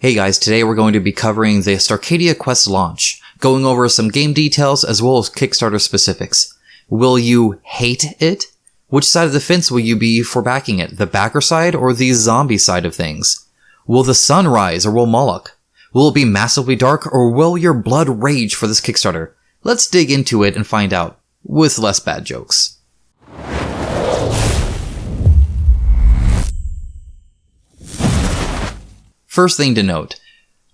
Hey guys, today we're going to be covering the Starcadia Quest launch, going over some game details as well as Kickstarter specifics. Will you hate it? Which side of the fence will you be for backing it, the backer side or the zombie side of things? Will the sun rise or will Moloch? Will it be massively dark or will your blood rage for this Kickstarter? Let's dig into it and find out, with less bad jokes. First thing to note,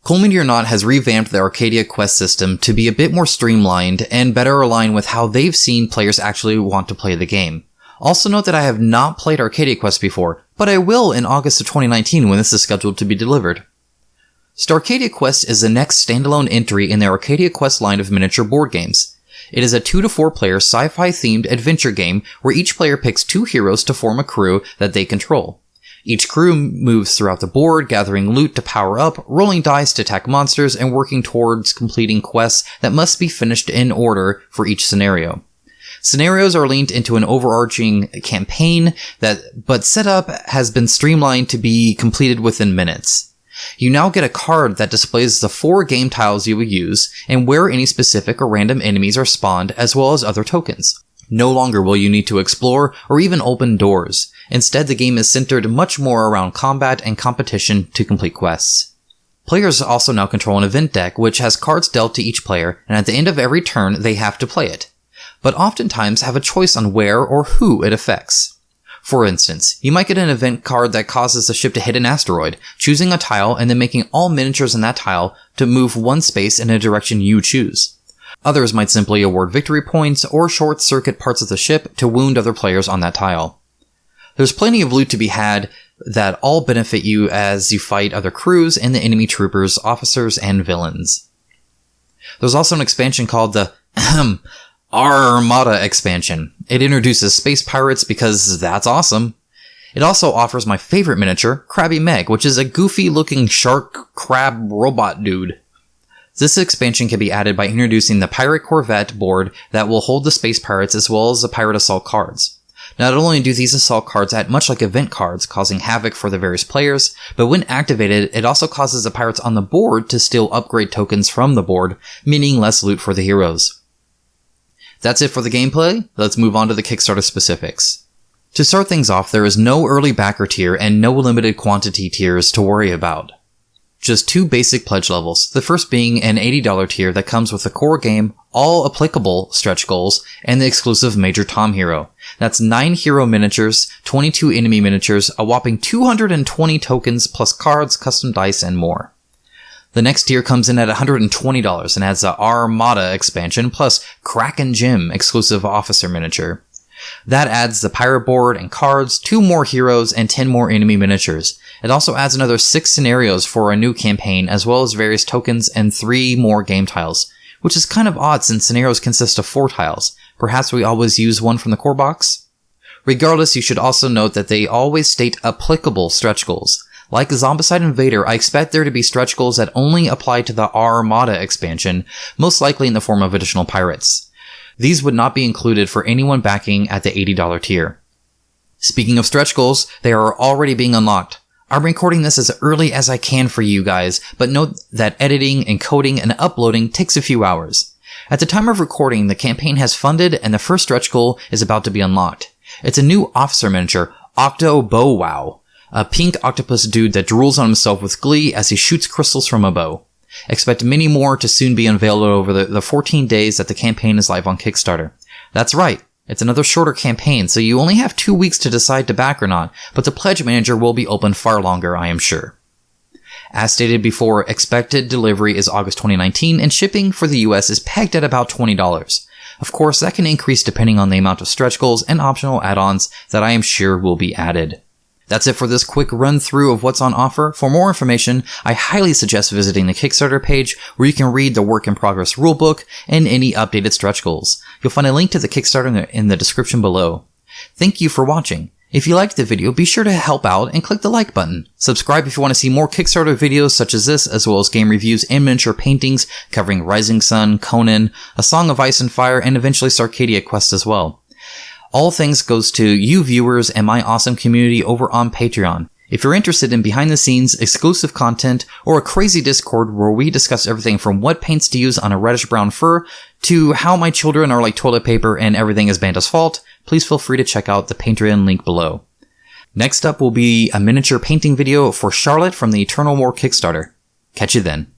Coal Meteor Knot has revamped the Arcadia Quest system to be a bit more streamlined and better align with how they've seen players actually want to play the game. Also note that I have not played Arcadia Quest before, but I will in August of 2019 when this is scheduled to be delivered. Starcadia Quest is the next standalone entry in the Arcadia Quest line of miniature board games. It is a 2 to 4 player sci-fi themed adventure game where each player picks 2 heroes to form a crew that they control. Each crew moves throughout the board, gathering loot to power up, rolling dice to attack monsters, and working towards completing quests that must be finished in order for each scenario. Scenarios are linked into an overarching campaign but setup has been streamlined to be completed within minutes. You now get a card that displays the 4 game tiles you will use and where any specific or random enemies are spawned, as well as other tokens. No longer will you need to explore or even open doors. Instead, the game is centered much more around combat and competition to complete quests. Players also now control an event deck which has cards dealt to each player, and at the end of every turn they have to play it, but oftentimes have a choice on where or who it affects. For instance, you might get an event card that causes the ship to hit an asteroid, choosing a tile and then making all miniatures in that tile to move one space in a direction you choose. Others might simply award victory points or short-circuit parts of the ship to wound other players on that tile. There's plenty of loot to be had that all benefit you as you fight other crews and the enemy troopers, officers, and villains. There's also an expansion called the Armada Expansion. It introduces space pirates because that's awesome. It also offers my favorite miniature, Krabby Meg, which is a goofy-looking shark crab robot dude. This expansion can be added by introducing the Pirate Corvette board that will hold the space pirates as well as the Pirate Assault cards. Not only do these assault cards act much like event cards, causing havoc for the various players, but when activated, it also causes the pirates on the board to steal upgrade tokens from the board, meaning less loot for the heroes. That's it for the gameplay. Let's move on to the Kickstarter specifics. To start things off, there is no early backer tier and no limited quantity tiers to worry about. Just 2 basic pledge levels, the first being an $80 tier that comes with the core game, all applicable stretch goals, and the exclusive Major Tom hero. That's 9 hero miniatures, 22 enemy miniatures, a whopping 220 tokens plus cards, custom dice, and more. The next tier comes in at $120 and adds the Armada Expansion plus Kraken Gem exclusive officer miniature. That adds the pirate board and cards, 2 more heroes, and 10 more enemy miniatures. It also adds another 6 scenarios for a new campaign, as well as various tokens and 3 more game tiles, which is kind of odd since scenarios consist of 4 tiles. Perhaps we always use one from the core box? Regardless, you should also note that they always state applicable stretch goals. Like Zombicide Invader, I expect there to be stretch goals that only apply to the Armada expansion, most likely in the form of additional pirates. These would not be included for anyone backing at the $80 tier. Speaking of stretch goals, they are already being unlocked. I'm recording this as early as I can for you guys, but note that editing, encoding, and uploading takes a few hours. At the time of recording, the campaign has funded and the first stretch goal is about to be unlocked. It's a new officer miniature, Octo Bow Wow, a pink octopus dude that drools on himself with glee as he shoots crystals from a bow. Expect many more to soon be unveiled over the 14 days that the campaign is live on Kickstarter. That's right, it's another shorter campaign, so you only have 2 weeks to decide to back or not, but the pledge manager will be open far longer, I am sure. As stated before, expected delivery is August 2019, and shipping for the US is pegged at about $20. Of course, that can increase depending on the amount of stretch goals and optional add-ons that I am sure will be added. That's it for this quick run through of what's on offer. For more information, I highly suggest visiting the Kickstarter page where you can read the work in progress rulebook and any updated stretch goals. You'll find a link to the Kickstarter in the description below. Thank you for watching. If you liked the video, be sure to help out and click the like button. Subscribe if you want to see more Kickstarter videos such as this, as well as game reviews and miniature paintings covering Rising Sun, Conan, A Song of Ice and Fire, and eventually Starcadia Quest as well. All thanks goes to you viewers and my awesome community over on Patreon. If you're interested in behind the scenes, exclusive content, or a crazy Discord where we discuss everything from what paints to use on a reddish brown fur to how my children are like toilet paper and everything is Banta's fault, please feel free to check out the Patreon link below. Next up will be a miniature painting video for Charlotte from the Eternal War Kickstarter. Catch you then.